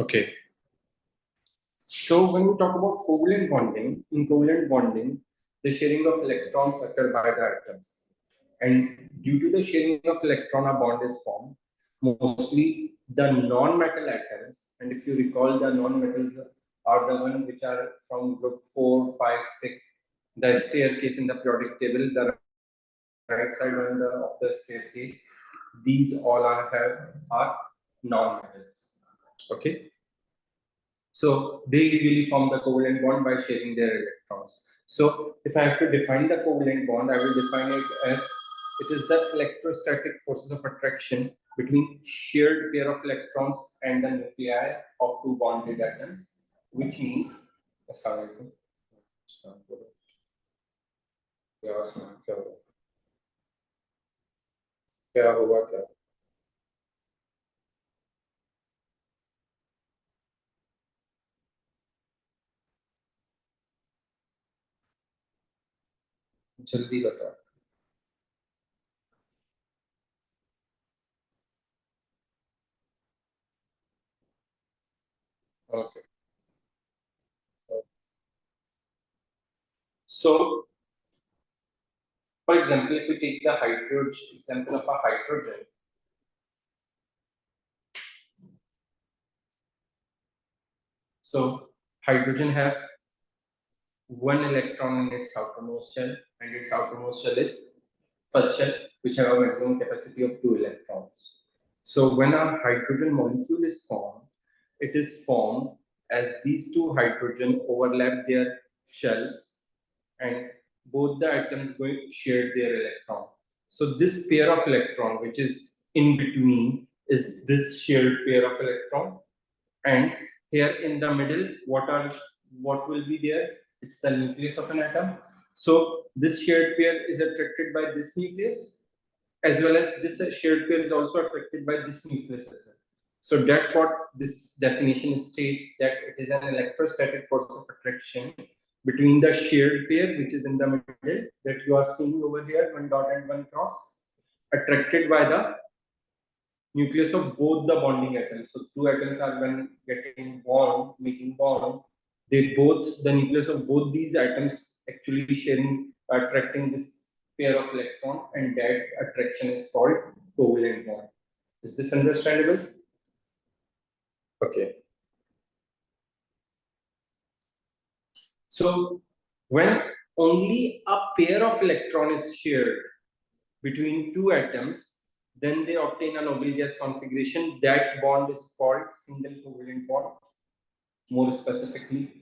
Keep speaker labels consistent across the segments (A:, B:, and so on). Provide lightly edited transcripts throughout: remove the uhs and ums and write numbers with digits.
A: Okay. So when we talk about covalent bonding, in covalent bonding, the sharing of electrons occur by the atoms. And due to the sharing of electron, a bond is formed. Mostly the non-metal atoms, and if you recall, the non-metals are the ones which are from group 4, 5, 6. The staircase in the periodic table, the right side of the staircase, these all are non-metals. Okay. So they usually form the covalent bond by sharing their electrons. So if I have to define the covalent bond, I will define it as it is the electrostatic forces of attraction between shared pair of electrons and the nuclei of two bonded atoms, which means क्या होगा क्या जल्दी बताओ okay so for example if we take the hydrogen example of a hydrogen so hydrogen have one electron in its outermost shell, and its outermost shell is first shell, which have a maximum capacity of 2 electrons. So when a hydrogen molecule is formed, it is formed as these two hydrogen overlap their shells, and both the atoms going share their electron. So this pair of electron, which is in between, is this shared pair of electron, and here in the middle, what will be there? It's the nucleus of an atom. So this shared pair is attracted by this nucleus, as well as this shared pair is also attracted by this nucleus as well. So that's what this definition states, that it is an electrostatic force of attraction between the shared pair, which is in the middle, that you are seeing over here, one dot and one cross, attracted by the nucleus of both the bonding atoms. So two atoms are when getting bond, making bond, they both, the nucleus of both these atoms actually sharing, attracting this pair of electron, and that attraction is called covalent bond. Is this understandable? Okay. So when only a pair of electron is shared between two atoms, then they obtain a noble gas configuration. That bond is called single covalent bond. More specifically,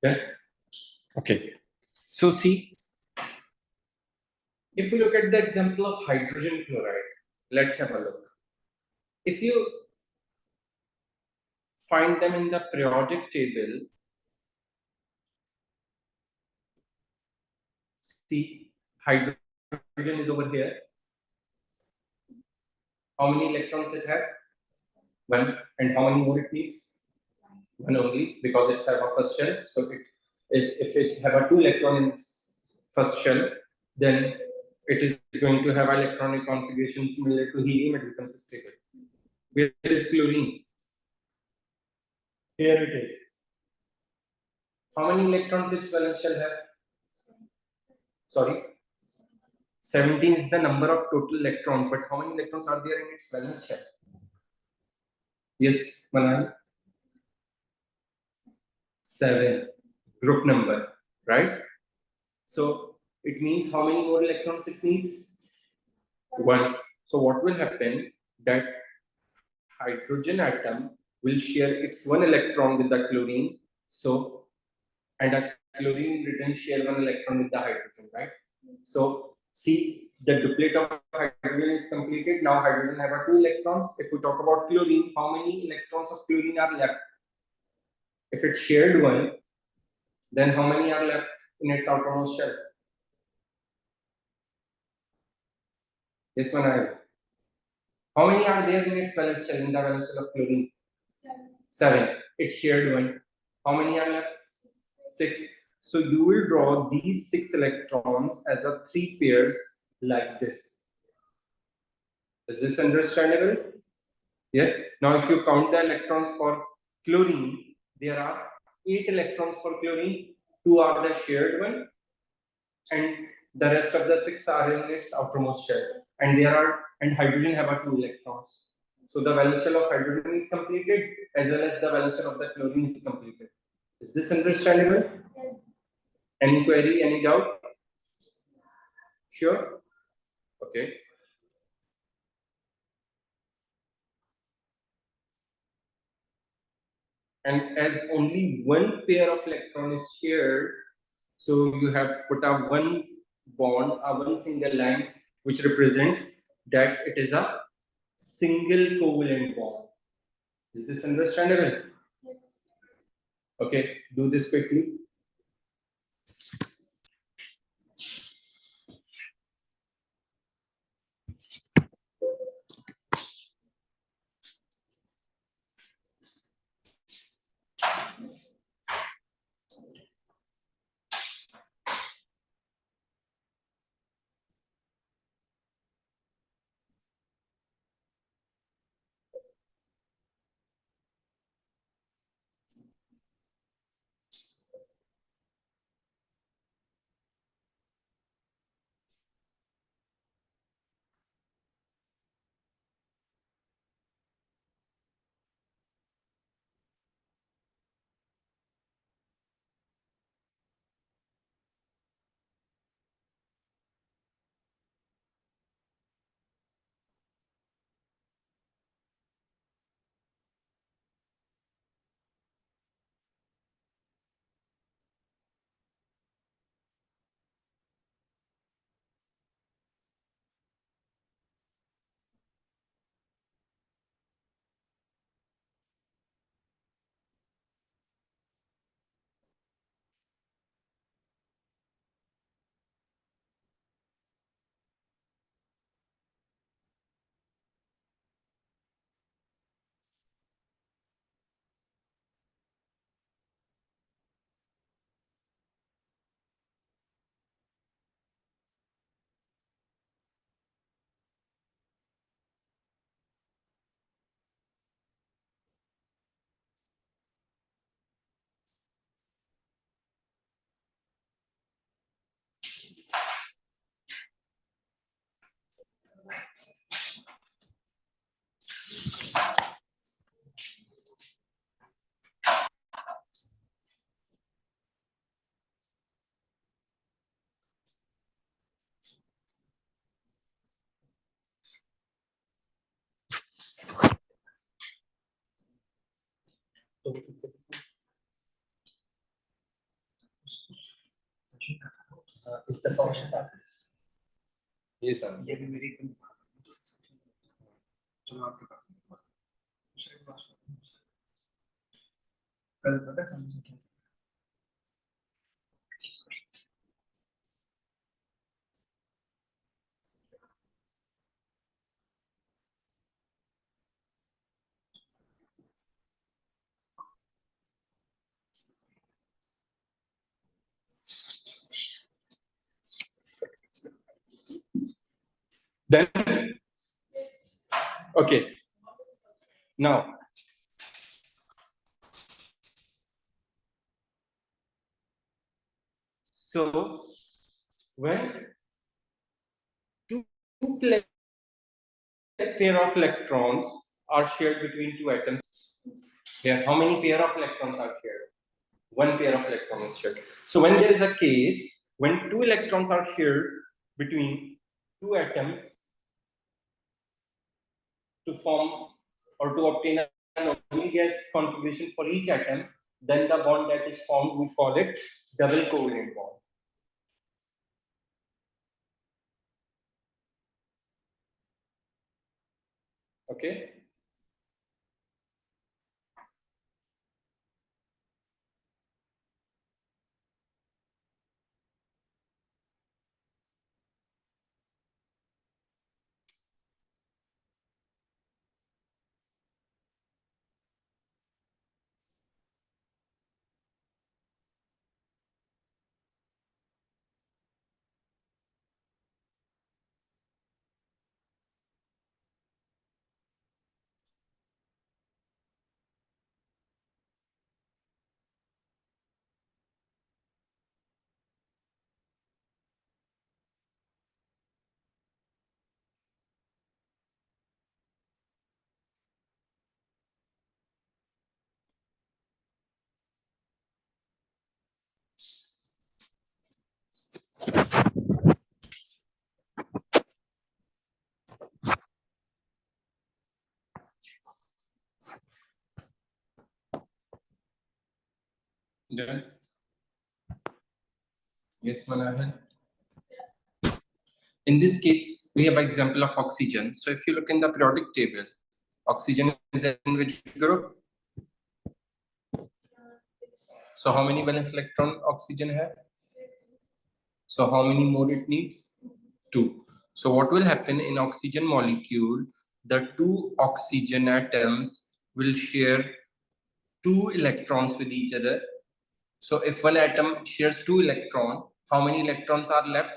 A: yeah. Okay. So see, if we look at the example of hydrogen chloride, let's have a look. If you find them in the periodic table, see, hydrogen is over here. How many electrons it have? One. And how many more it needs? One only, because it's have a first shell. So if it's have a 2 electron in its first shell, then it is going to have electronic configuration similar to helium. It becomes stable. Where is chlorine? Here it is. How many electrons its valence shell have? Sorry, 17 is the number of total electrons, but how many electrons are there in its valence shell? Yes, Manan? 7. Group number, right? So it means how many more electrons it needs? 1. So what will happen? That hydrogen atom will share its 1 electron with the chlorine. So, and a chlorine in return share 1 electron with the hydrogen, right? So see, the duplet of hydrogen is completed. Now hydrogen have 2 electrons. If we talk about chlorine, how many electrons of chlorine are left? If it shared 1, then how many are left in its outermost shell? This one I have. How many are there in its valence shell, in the valence shell of chlorine? 7. It shared 1. How many are left? 6. So you will draw these 6 electrons as a 3 pairs like this. Is this understandable? Yes. Now if you count the electrons for chlorine, there are 8 electrons for chlorine. 2 are the shared one, and the rest of the 6 are in its outermost shell. And hydrogen have 2 electrons. So the valence shell of hydrogen is completed, as well as the valence shell of the chlorine is completed. Is this understandable? Yes. Any query, any doubt? Sure? Okay. And as only one pair of electron is shared, so you have put a one bond, a one single line, which represents that it is a single covalent bond. Is this understandable? Yes. Okay, do this quickly. इस तरह question था ये सब
B: ये भी मेरी चलो आपके पास कल पता है क्या
A: then okay now so when two pair of electrons are shared between two atoms here, how many pair of electrons are shared? One pair of electrons is shared. So when there is a case when two electrons are shared between two atoms to form or to obtain an only gas configuration for each atom, then the bond that is formed, we call it double covalent bond. Okay. Done. Yes, Manahan. In this case, we have an example of oxygen. So if you look in the periodic table, oxygen is in which group? So how many valence electron oxygen have? So how many more it needs? 2. So what will happen in oxygen molecule? The two oxygen atoms will share 2 electrons with each other. So if one atom shares 2 electrons, how many electrons are left?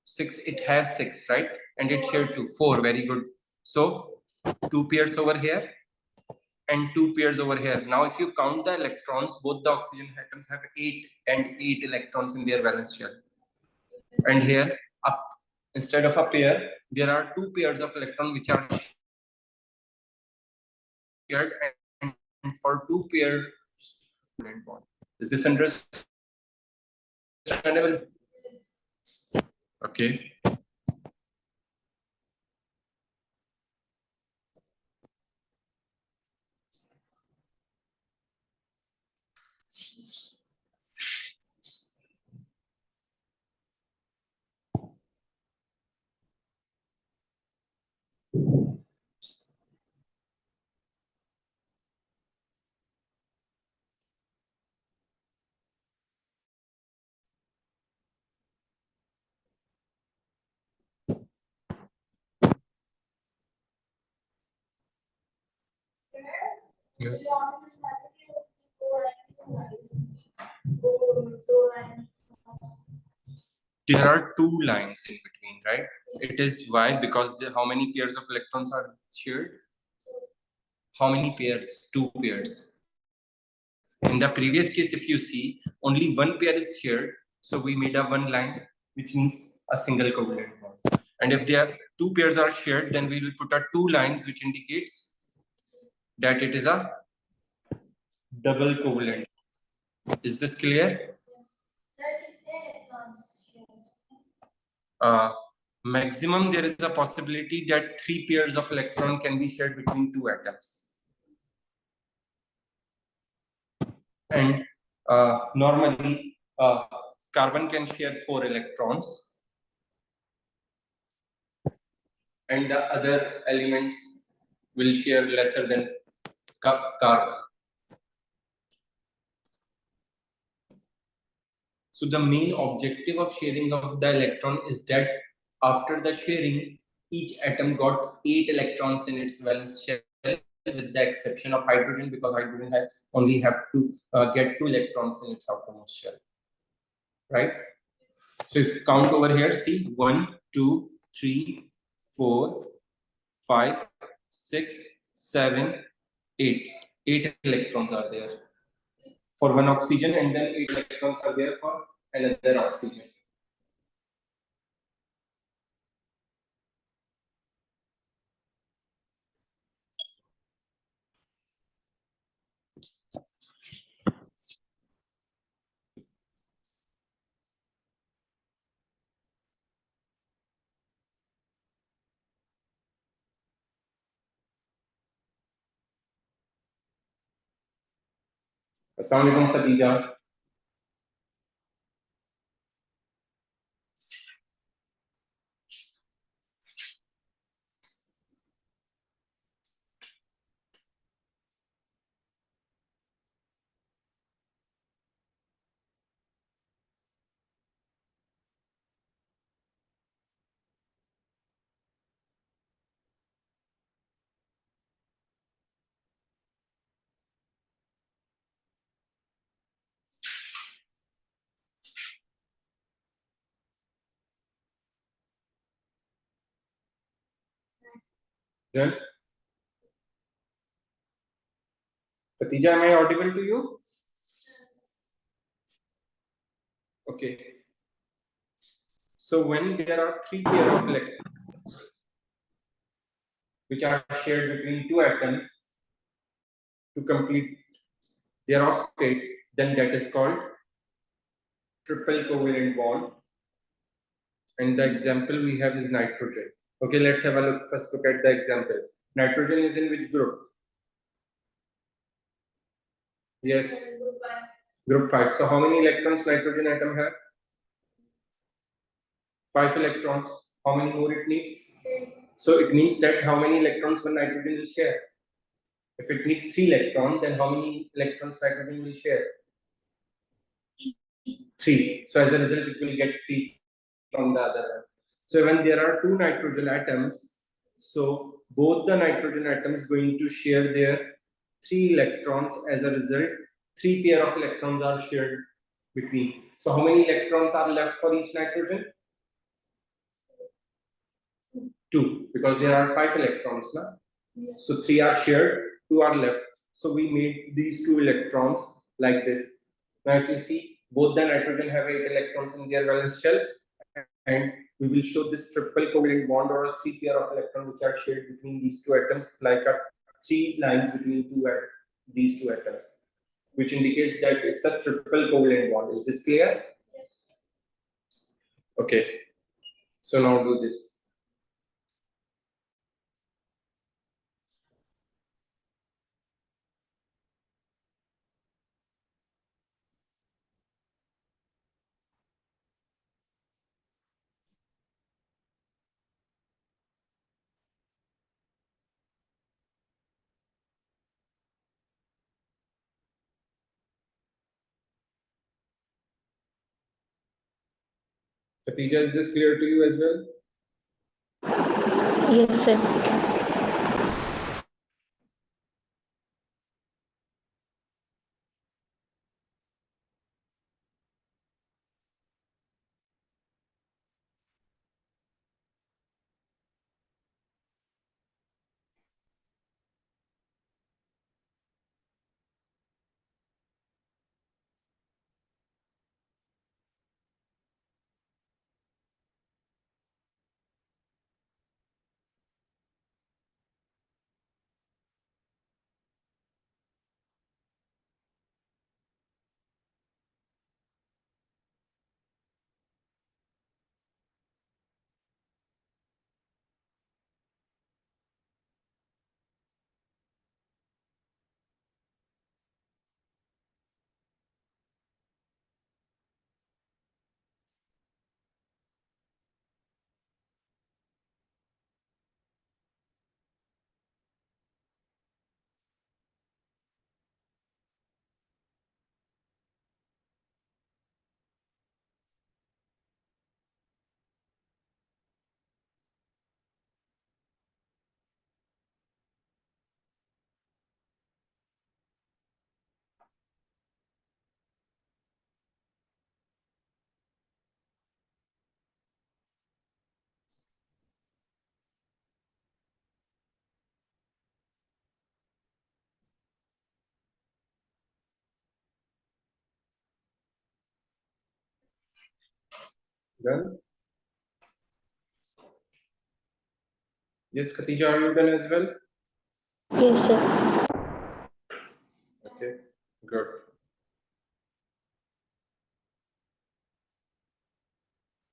A: 6. It has 6, right? And it shared 2. 4. Very good. So 2 pairs over here and 2 pairs over here. Now if you count the electrons, both the oxygen atoms have 8 and 8 electrons in their valence shell. And here, up instead of a pair, there are 2 pairs of electrons which are shared, and for 2 pairs, is this understandable? Okay. Yes. There are 2 lines in between, right? It is why, because how many pairs of electrons are shared? How many pairs? 2 pairs. In the previous case, if you see, only 1 pair is shared. So we made a 1 line, which means a single covalent bond. And if there are 2 pairs are shared, then we will put a 2 lines, which indicates that it is a double covalent. Is this clear? Maximum, there is a possibility that 3 pairs of electron can be shared between 2 atoms. And Normally, carbon can share 4 electrons, and the other elements will share lesser than carbon. So the main objective of sharing of the electron is that after the sharing, each atom got 8 electrons in its valence shell, with the exception of hydrogen, because hydrogen only have to get 2 electrons in its outermost shell, right? So if you count over here, see 1, 2, 3, 4, 5, 6, 7, 8. 8 electrons are there for one oxygen, and then 8 electrons are there for another oxygen. Assalamu alaikum, Khadija. Then, Khadija, am I audible to you? Okay. So when there are 3 pair of electrons which are shared between 2 atoms to complete their octet, then that is called triple covalent bond. And the example we have is nitrogen. Okay, let's have a look. First, look at the example. Nitrogen is in which group? Yes, group 5. So how many electrons nitrogen atom have? 5 electrons. How many more it needs? So it means that how many electrons one nitrogen will share? If it needs 3 electrons, then how many electrons nitrogen will share? 3. So as a result, it will get 3 from the other one. So when there are 2 nitrogen atoms, so both the nitrogen atoms going to share their 3 electrons. As a result, 3 pair of electrons are shared between. So how many electrons are left for each nitrogen? 2, because there are 5 electrons now. So 3 are shared, 2 are left. So we made these 2 electrons like this. Now if you see, both the nitrogen have 8 electrons in their valence shell, and we will show this triple covalent bond or a 3 pair of electrons which are shared between these 2 atoms, like a 3 lines between these 2 atoms, which indicates that it's a triple covalent bond. Is this clear? Okay. So now do this. Khatija, is this clear to you as well?
B: Yes, sir.
A: Done? Yes, Khatija, are you done as well?
B: Yes, sir.
A: Okay, good.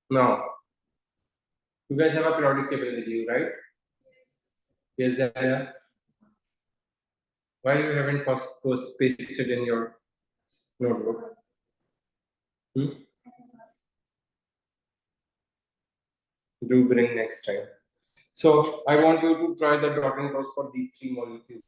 A: Now, you guys have a periodic table with you, right? Yes, Zaya. Why you haven't pasted in your notebook? Do bring next time. So I want you to try the dot and cross for these three molecules.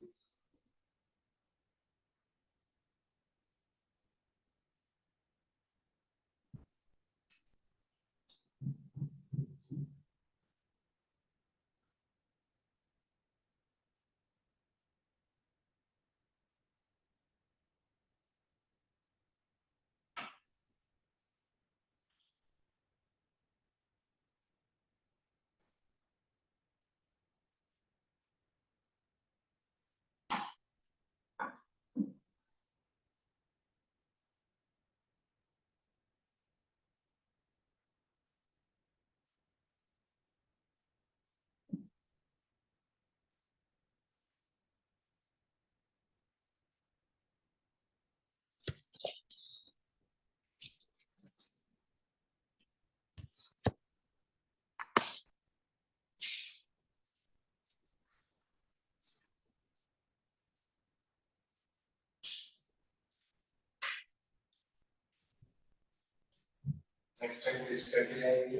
A: Next time, please continue.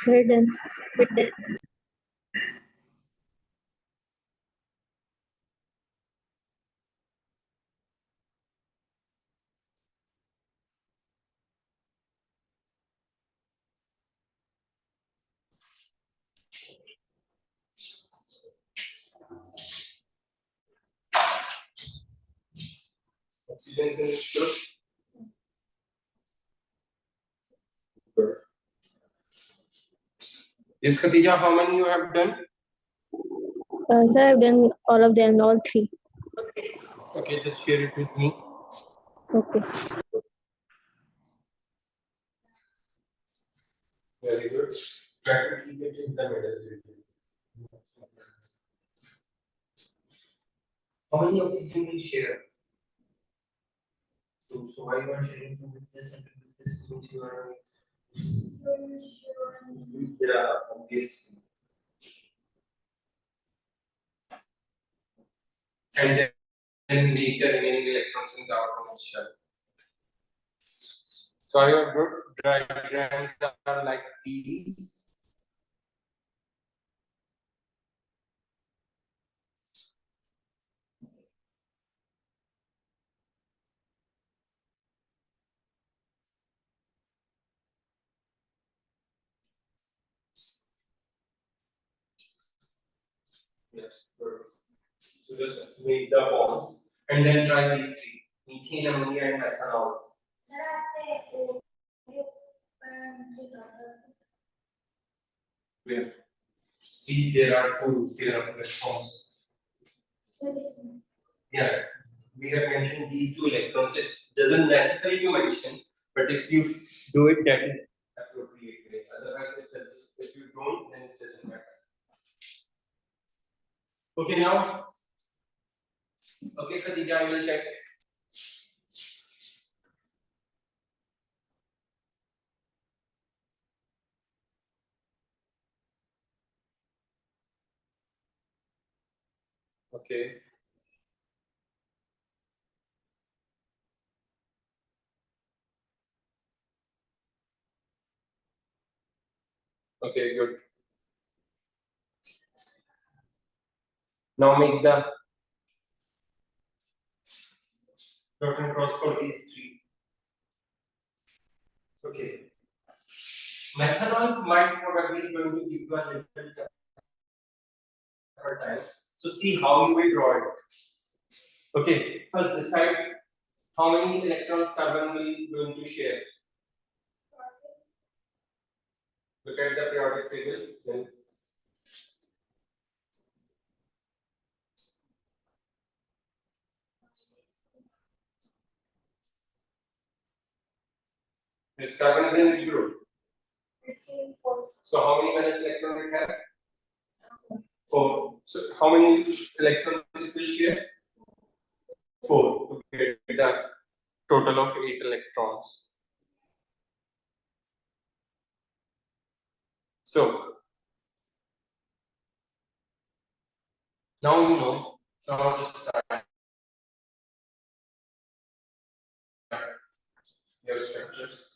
B: Sir, done.
A: Oxygen is good. Good. Yes, Khatija, how many you have done?
B: Sir, I've done all of them, all three.
A: Okay, just share it with me.
B: Okay.
A: Very good. Try to keep it in the middle. How many oxygen will you share? Two. So why you are sharing two with this and two with this? Means you are. Yeah, obviously. And then make the remaining electrons in the outermost shell. So your good diagrams are like these. Yes, good. So just make the bonds and then try these three: methane, ammonia, and methanol. Where? See, there are two pair of electrons. Yeah, we have mentioned these two electrons. It doesn't necessarily do addition, but if you do it, that is appropriate. Right? Otherwise, it doesn't. If you don't, then it doesn't matter. Okay, now. Okay, Khadija, I will check. Okay. Okay, good. Now make the dot and cross for these three. Okay. Methanol might probably going to give you a little tougher time. So see how you will draw it. Okay, first decide how many electrons carbon will going to share. Look at the periodic table. Then this carbon is in which group? So how many valence electrons it have? 4. So how many electrons it will share? 4 to get the total of 8 electrons. So now you know. Now just start your structures.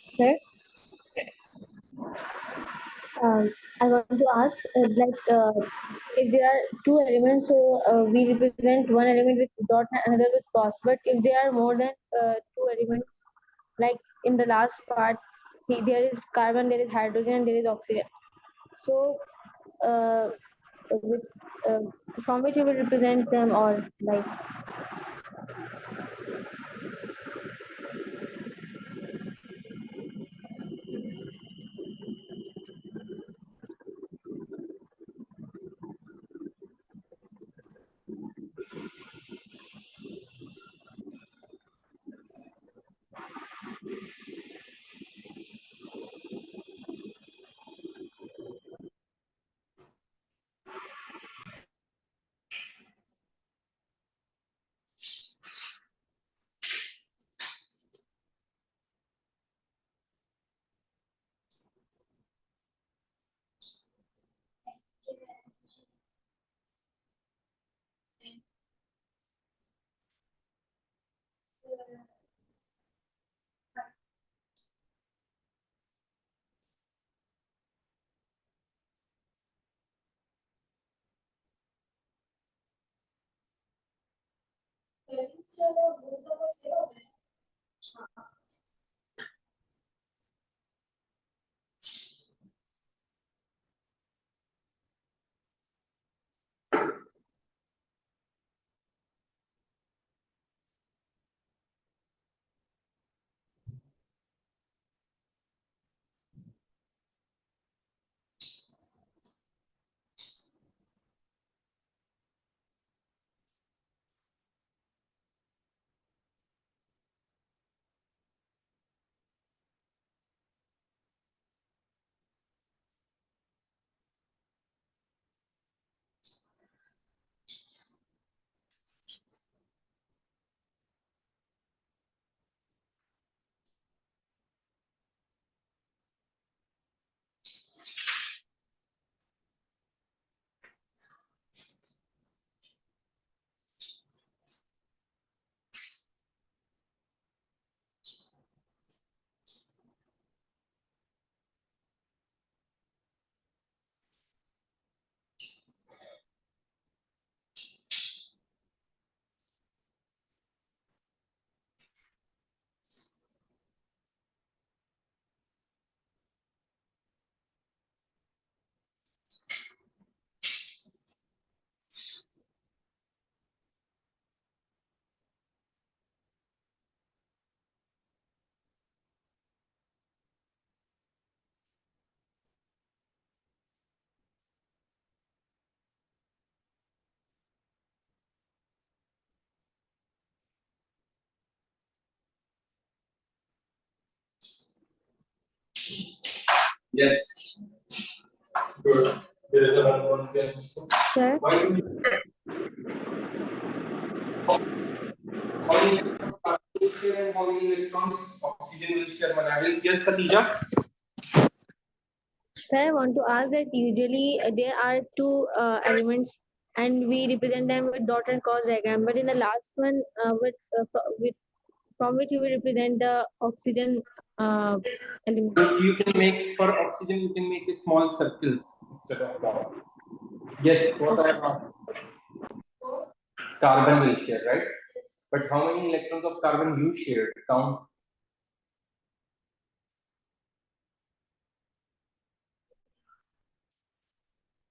B: Sir, I want to ask, if there are two elements, so we represent one element with dot and another with cross. But if there are more than two elements, like in the last part, see there is carbon, there is hydrogen, there is oxygen. So, uh, with, uh, from which you will represent them, or like.
A: Yes. Good. There is a one question.
B: Sir,
A: Why do you, how many electrons carbon will share and how many electrons oxygen will share? Manavil? Yes, Khatija.
B: sir, I want to ask that usually there are two elements and we represent them with dot and cross diagram. But in the last one, with from which we will represent the oxygen element.
A: Look, you can make for oxygen, you can make a small circles instead of dots. Yes, what I have asked. Carbon will share, right? But how many electrons of carbon you shared? Count.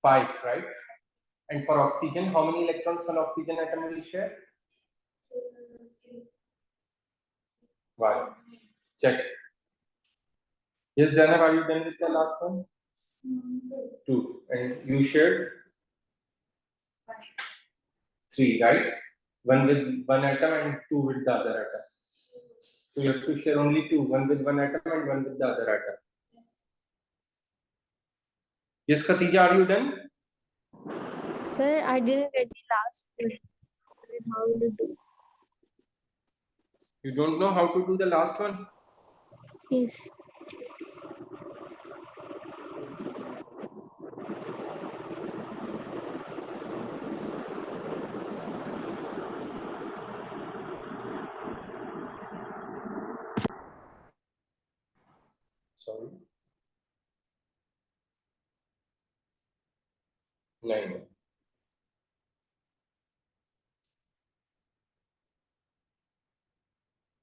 A: 5, right? And for oxygen, how many electrons one oxygen atom will share? 1. Check. Yes, Zainab, are you done with the last one? 2. And you shared 3, right? One with one atom and 2 with the other atom. So you have to share only 2, one with one atom and one with the other atom. Yes, Khatija, are you done?
B: Sir, I didn't get the last bit. How will you do?
A: You don't know how to do the last one?
B: Yes.
A: Sorry. 9.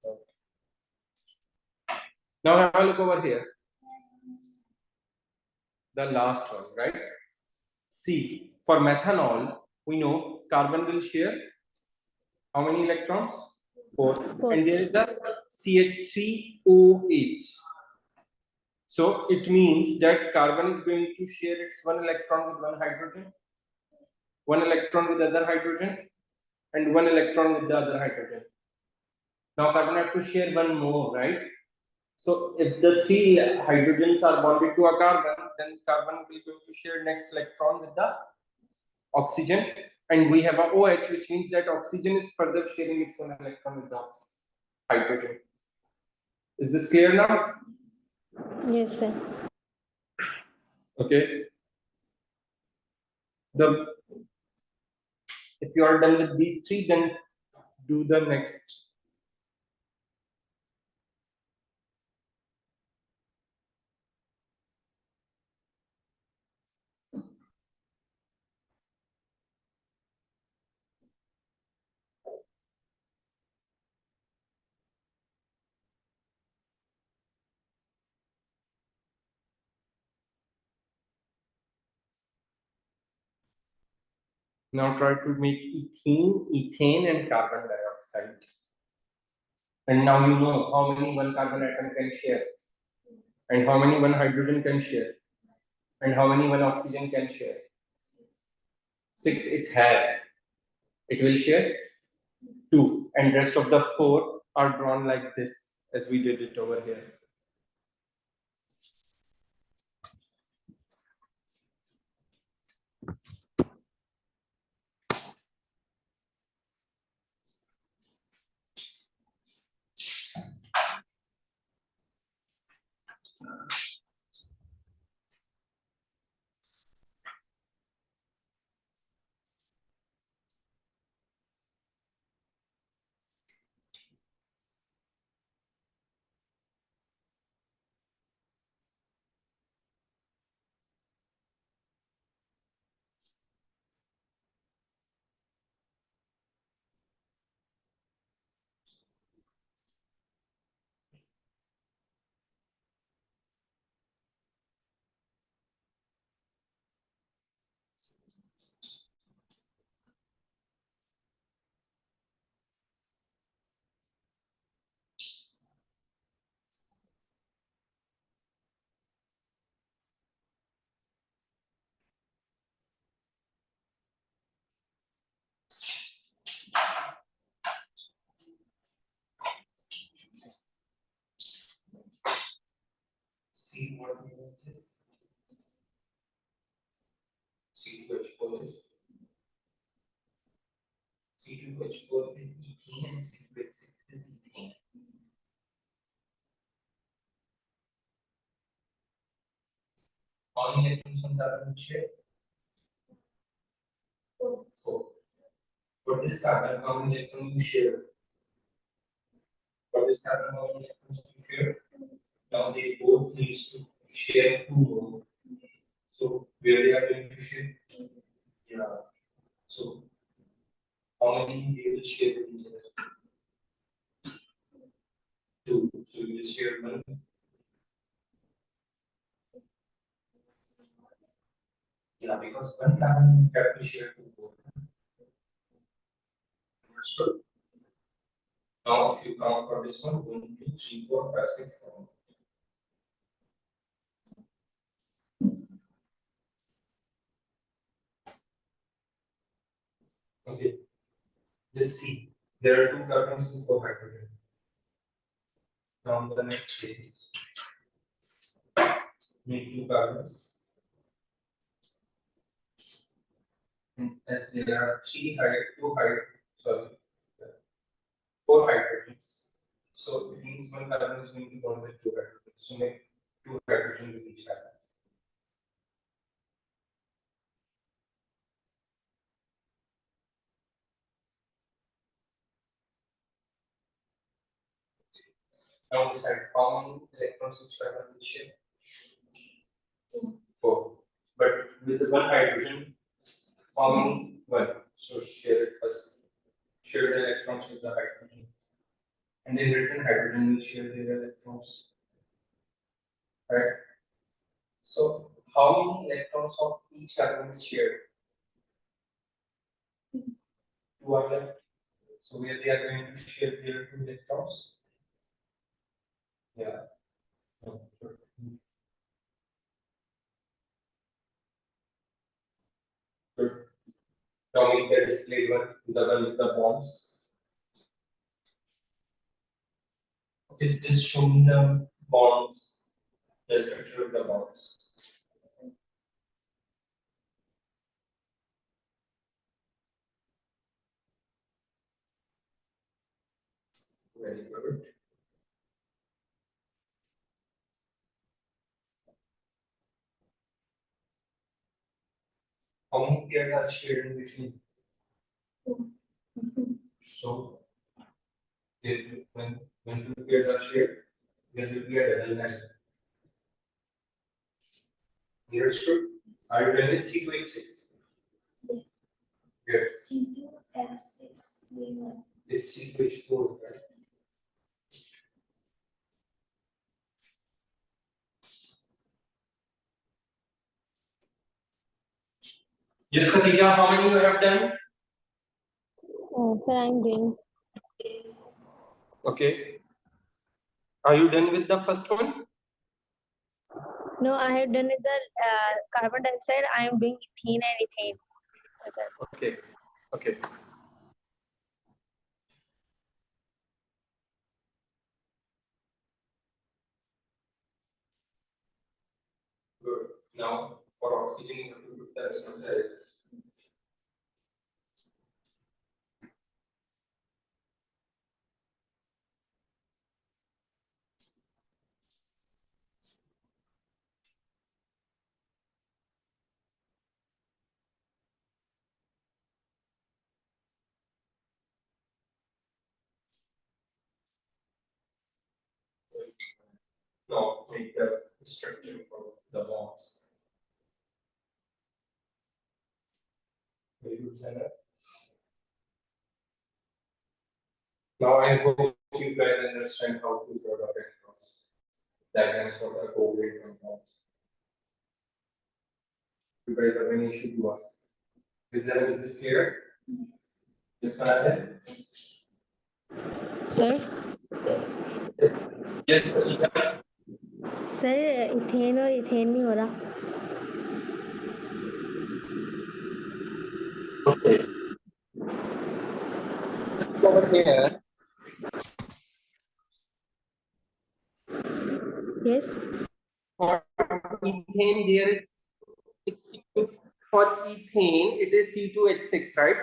A: Okay. Now have a look over here. The last one, right? See, for methanol, we know carbon will share how many electrons? 4.
B: 4.
A: And there is the CH3OH. So it means that carbon is going to share its one electron with one hydrogen, one electron with other hydrogen, and one electron with the other hydrogen. Now carbon have to share one more, right? So if the 3 hydrogens are bonded to a carbon, then carbon will going to share next electron with the oxygen, and we have a OH, which means that oxygen is further sharing its own electron with the hydrogen. Is this clear now?
B: Yes, sir.
A: Okay. If you are done with these 3, then do the next. Now try to make ethene, ethane, and carbon dioxide. And now you know how many one carbon atom can share, and how many one hydrogen can share, and how many one oxygen can share. 6 it has. It will share 2, and rest of the 4 are drawn like this, as we did it over here. See what we want is C2H4 is C2H4 is ethene and C2H6 is ethane. How many electrons on carbon share? 4. For this carbon, how many electrons you share? For this carbon, how many electrons you share? Now they both needs to share 2 more. So where they are going to share? Yeah. So how many they will share with each other? 2. So you will share 1. Yeah, because one carbon you have to share 2 more. Understood? Now if you count for this one, 1, 2, 3, 4, 5, 6, 7. Okay. Just see. There are 2 carbons and 4 hydrogen. Now on the next page. Make 2 carbons. And as there are 4 hydrogens. So it means one carbon is going to bond with 2 hydrogens. So make 2 hydrogen with each carbon. Now decide how many electrons each carbon will share. 4. But with the 1 hydrogen, how many? 1. So share it first. Share the electrons with the hydrogen. And in return, hydrogen will share their electrons. Right? So how many electrons of each carbon is shared? 2 are left. So where they are going to share their 2 electrons? Yeah. Good. Good. Now we can display the one with the bonds. Okay, so just show me the bonds, the structure of the bonds. Very good. How many pairs are shared in between? So when 2 pairs are shared, there will be a double line. Understood? Are you done with C2H6? Good.
C: C2H6.
A: It's C2H4, right? Yes, Khadija, how many you have done?
B: Sir, I'm doing.
A: Okay. Are you done with the first one?
B: No, I have done with the carbon dioxide. I am doing ethene and ethane. Yes, sir.
A: Okay. Okay. Good. Now for oxygen, you have to put the rest of the. Now make the structure for the bonds. Very good, Sana. Now I hope you guys understand how to draw the vectors diagrams for the covalent compounds. You guys have any issue to ask? Is this clear? Yes, Sana?
B: Sir,
A: Yes, Khadija.
B: sir, ethane और ethane नहीं हो रहा.
A: Okay. Over here.
B: Yes.
A: For ethane, there is for ethane, it is C2H6, right?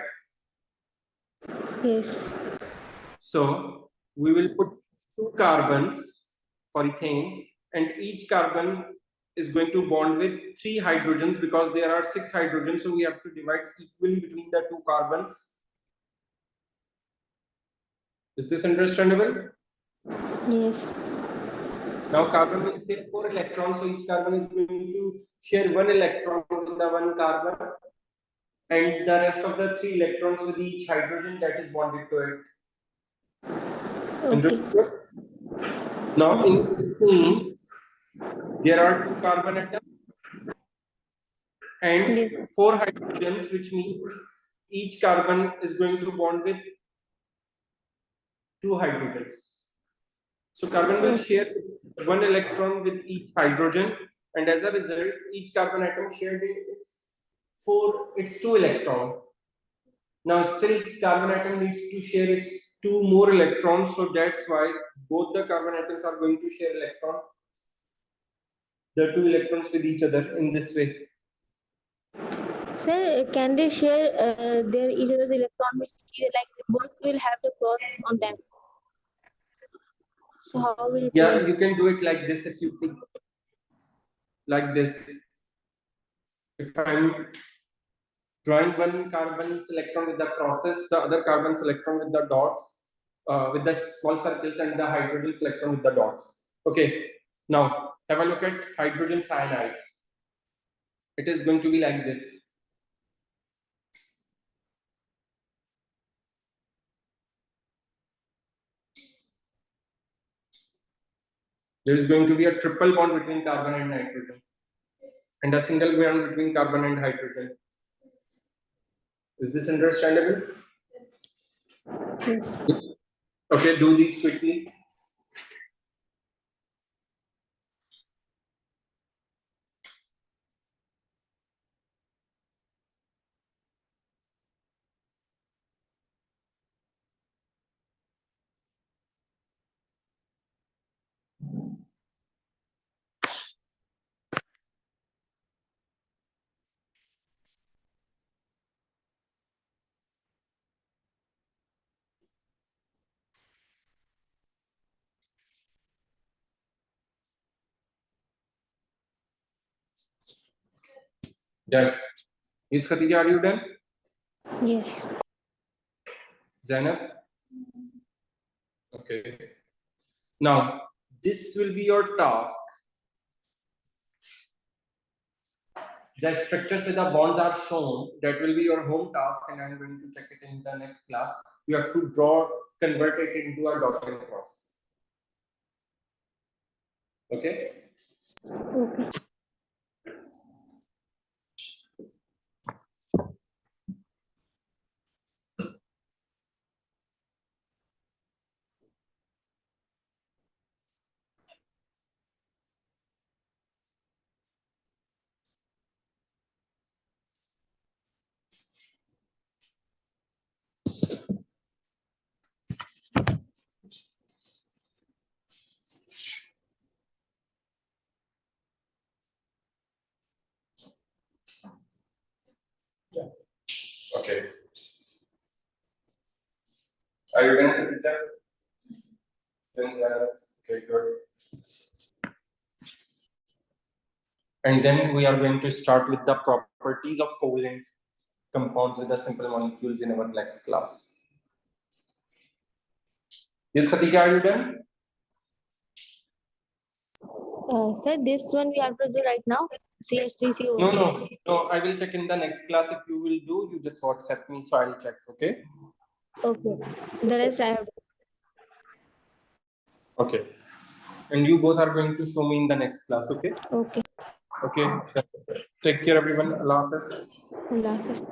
B: Yes.
A: So we will put two carbons for ethane, and each carbon is going to bond with three hydrogens because there are 6 hydrogens, so we have to divide equally between the two carbons. Is this understandable?
B: Yes.
A: Now carbon will share 4 electrons, so each carbon is going to share 1 electron with the one carbon, and the rest of the 3 electrons with each hydrogen that is bonded to it.
B: Okay.
A: Understood? Now in ethene, there are 2 carbon atoms and
B: Yes.
A: 4 hydrogens, which means each carbon is going to bond with 2 hydrogens. So carbon will share 1 electron with each hydrogen, and as a result, each carbon atom shared its 2 electron. Now still carbon atom needs to share its 2 more electrons, so that's why both the carbon atoms are going to share the 2 electrons with each other in this way.
B: Sir, can they share their each other's electron, which like both will have the cross on them? So how will it
A: Yeah,
B: work?
A: you can do it like this if you think like this. If I'm drawing one carbon's electron with the crosses, the other carbon's electron with the dots, with the small circles, and the hydrogen's electron with the dots. Okay, now have a look at hydrogen cyanide. It is going to be like this. There is going to be a triple bond between carbon and nitrogen, and a single bond between carbon and hydrogen. Is this understandable?
B: Yes.
A: Okay, do these quickly. Done. Is Khatija, are you done?
B: Yes.
A: Zainab? Okay. Now, this will be your task. The structures with the bonds are shown. That will be your home task, and I'm going to check it in the next class. You have to convert it into a dot and cross. Okay?
B: Okay.
A: Okay. Are you done with that? Then, okay, good. And then we are going to start with the properties of covalent compounds with the simple molecules in our next class. Yes, Khatika, are you done?
B: Sir, this one we have to do right now. CH3CO.
A: No. I will check in the next class. If you will do, you just WhatsApp me, so I'll check. Okay.
B: Okay. The rest I have.
A: Okay. And you both are going to show me in the next class. Okay.
B: Okay.
A: Okay. Take care, everyone. Allah Hafiz.
B: Allah Hafiz.